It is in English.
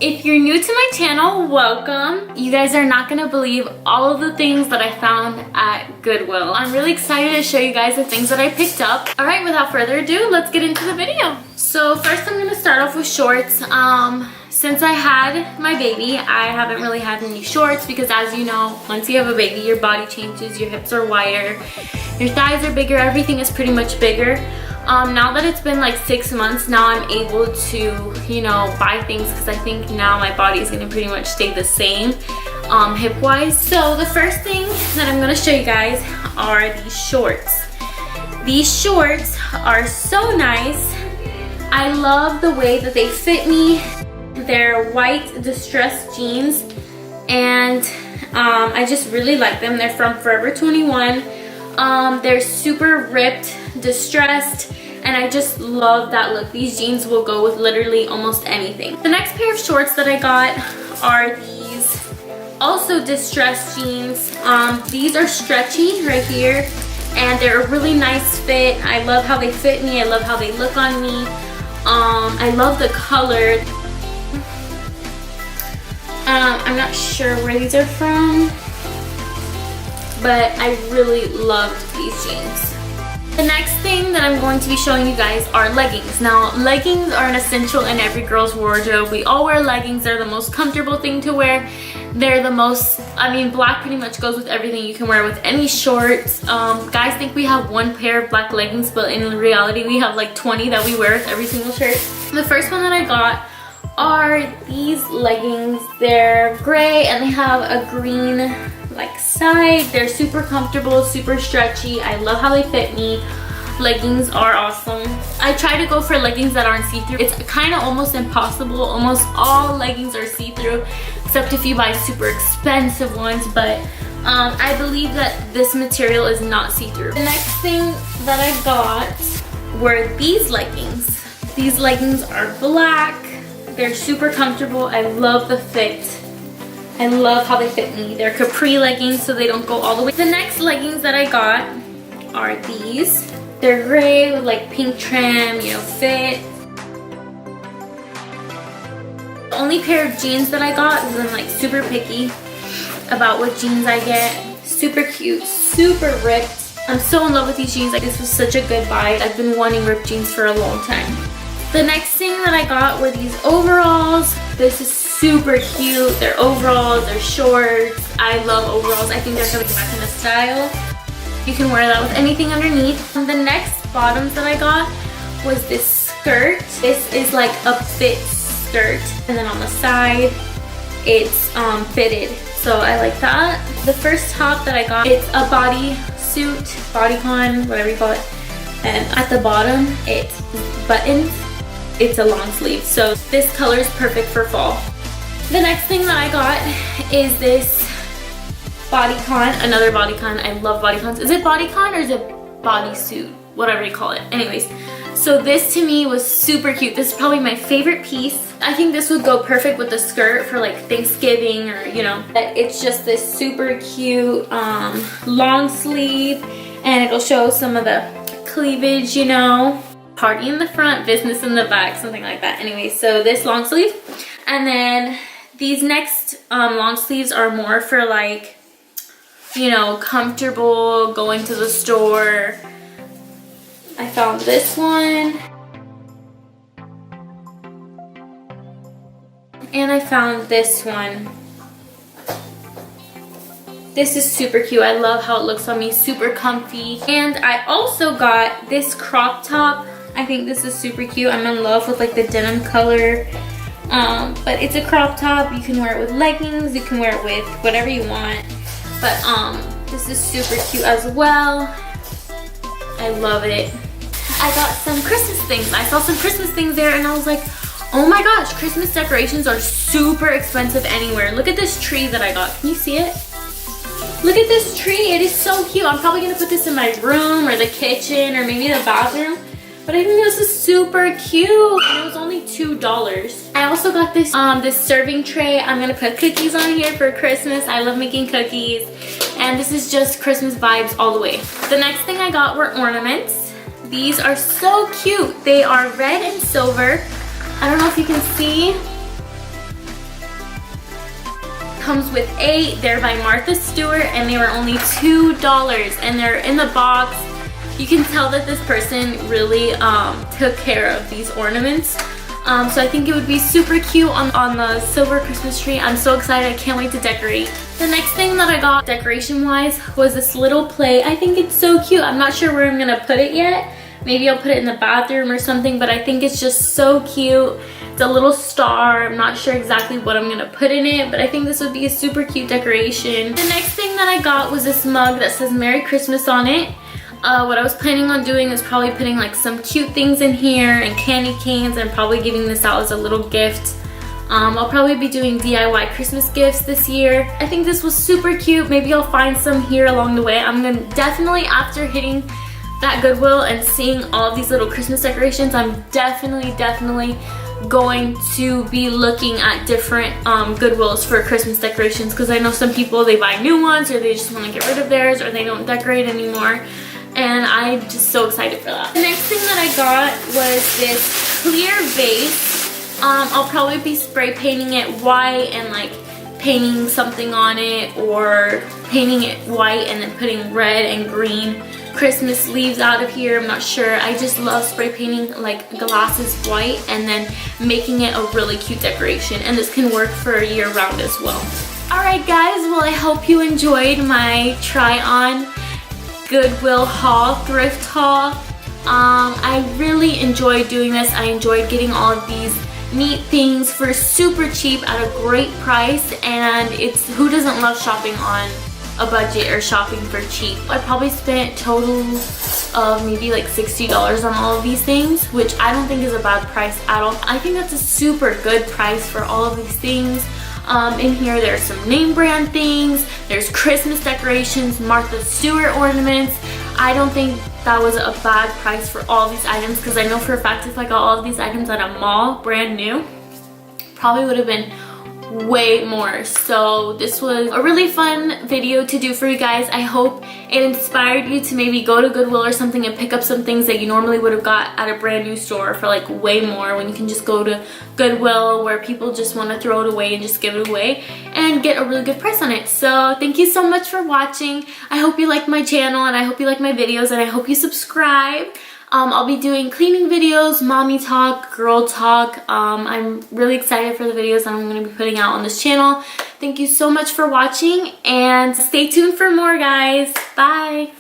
If you're new to my channel, welcome. You guys are not gonna believe all of the things that I found at Goodwill. I'm really excited to show you guys the things that I picked up. All right, without further ado, let's get into the video. So first I'm gonna start off with shorts. Since I had my baby, I haven't really had any shorts because, as you know, once you have a baby, your body changes, your hips are wider, your thighs are bigger, everything is pretty much bigger. Now that it's been like 6 months, now I'm able to, you know, buy things because I think now my body is gonna pretty much stay the same hip-wise. So the first thing that I'm gonna show you guys are these shorts. These shorts are so nice. I love the way that they fit me. They're white distressed jeans and I just really like them. They're from Forever 21. They're super ripped, distressed, and I just love that look. These jeans will go with literally almost anything. The next pair of shorts that I got are these also distressed jeans. These are stretchy right here and they're a really nice fit. I love how they fit me. I love how they look on me. I love the color. I'm not sure where these are from, but I really loved these jeans. The next thing that I'm going to be showing you guys are leggings. Now, leggings are an essential in every girl's wardrobe. We all wear leggings. They're the most comfortable thing to wear. They're the most, I mean, black pretty much goes with everything. You can wear with any shorts. Guys think we have one pair of black leggings, but in reality, we have like 20 that we wear with every single shirt. The first one that I got are these leggings. They're gray and they have a green like side. They're super comfortable, super stretchy. I love how they fit me. Leggings are awesome. I try to go for leggings that aren't see-through. It's kind of almost impossible. Almost all leggings are see-through except if you buy super expensive ones, but I believe that this material is not see-through. The next thing that I got were these leggings. These leggings are black. They're super comfortable. I love the fit. I love how they fit me. They're capri leggings, so they don't go all the way. The next leggings that I got are these. They're gray with like pink trim, you know, fit. The only pair of jeans that I got, because I'm like super picky about what jeans I get. Super cute, super ripped. I'm so in love with these jeans. Like, this was such a good buy. I've been wanting ripped jeans for a long time. The next thing that I got were these overalls. This is super cute. They're overalls, they're shorts. I love overalls. I think they're coming back in a style. You can wear that with anything underneath. And the next bottoms that I got was this skirt. This is like a fit skirt. And then on the side, it's fitted. So I like that. The first top that I got, it's a body suit, bodycon, whatever you call it. And at the bottom, it's buttons. It's a long sleeve, so this color is perfect for fall. The next thing that I got is this bodycon, another bodycon. I love bodycons. Is it bodycon or is it bodysuit? Whatever you call it. Anyways, so this to me was super cute. This is probably my favorite piece. I think this would go perfect with the skirt for like Thanksgiving or, you know. It's just this super cute long sleeve and it'll show some of the cleavage, you know. Party in the front, business in the back, something like that. Anyway, so this long sleeve, and then these next long sleeves are more for like, you know, comfortable going to the store. I found this one, and I found this one. This is super cute. I love how it looks on me, super comfy. And I also got this crop top. I think this is super cute. I'm in love with like the denim color. But it's a crop top. You can wear it with leggings. You can wear it with whatever you want. But this is super cute as well. I love it. I got some Christmas things. I saw some Christmas things there and I was like, oh my gosh, Christmas decorations are super expensive anywhere. Look at this tree that I got. Can you see it? Look at this tree. It is so cute. I'm probably gonna put this in my room or the kitchen or maybe the bathroom. But I think this is super cute, and it was only $2. I also got this this serving tray. I'm gonna put cookies on here for Christmas. I love making cookies, and this is just Christmas vibes all the way. The next thing I got were ornaments. These are so cute. They are red and silver. I don't know if you can see. comes with 8. They're by Martha Stewart and they were only $2 and they're in the box. You can tell that this person really took care of these ornaments. So I think it would be super cute on the silver Christmas tree. I'm so excited. I can't wait to decorate. The next thing that I got decoration wise was this little plate. I think it's so cute. I'm not sure where I'm gonna put it yet. Maybe I'll put it in the bathroom or something, but I think it's just so cute. It's a little star. I'm not sure exactly what I'm gonna put in it, but I think this would be a super cute decoration. The next thing that I got was this mug that says Merry Christmas on it. What I was planning on doing is probably putting like some cute things in here and candy canes and probably giving this out as a little gift. I'll probably be doing DIY Christmas gifts this year. I think this was super cute. Maybe I'll find some here along the way. I'm gonna definitely, after hitting that Goodwill and seeing all of these little Christmas decorations, I'm definitely going to be looking at different Goodwills for Christmas decorations, because I know some people, they buy new ones or they just want to get rid of theirs or they don't decorate anymore. And I'm just so excited for that. The next thing that I got was this clear vase. I'll probably be spray painting it white and like painting something on it, or painting it white and then putting red and green Christmas leaves out of here. I'm not sure. I just love spray painting like glasses white and then making it a really cute decoration. And this can work for year round as well. Alright guys, well I hope you enjoyed my try on Goodwill haul, thrift haul. I really enjoyed doing this. I enjoyed getting all of these neat things for super cheap at a great price, and it's, who doesn't love shopping on a budget or shopping for cheap? I probably spent total of maybe like $60 on all of these things, which I don't think is a bad price at all. I think that's a super good price for all of these things. In here there's some name brand things, there's Christmas decorations, Martha Stewart ornaments. I don't think that was a bad price for all these items, because I know for a fact if I got all of these items at a mall brand new, probably would have been way more. So this was a really fun video to do for you guys. I hope it inspired you to maybe go to Goodwill or something and pick up some things that you normally would have got at a brand new store for like way more, when you can just go to Goodwill where people just want to throw it away and just give it away and get a really good price on it. So thank you so much for watching. I hope you like my channel and I hope you like my videos, and I hope you subscribe. I'll be doing cleaning videos, mommy talk, girl talk. I'm really excited for the videos that I'm going to be putting out on this channel. Thank you so much for watching, and stay tuned for more, guys. Bye!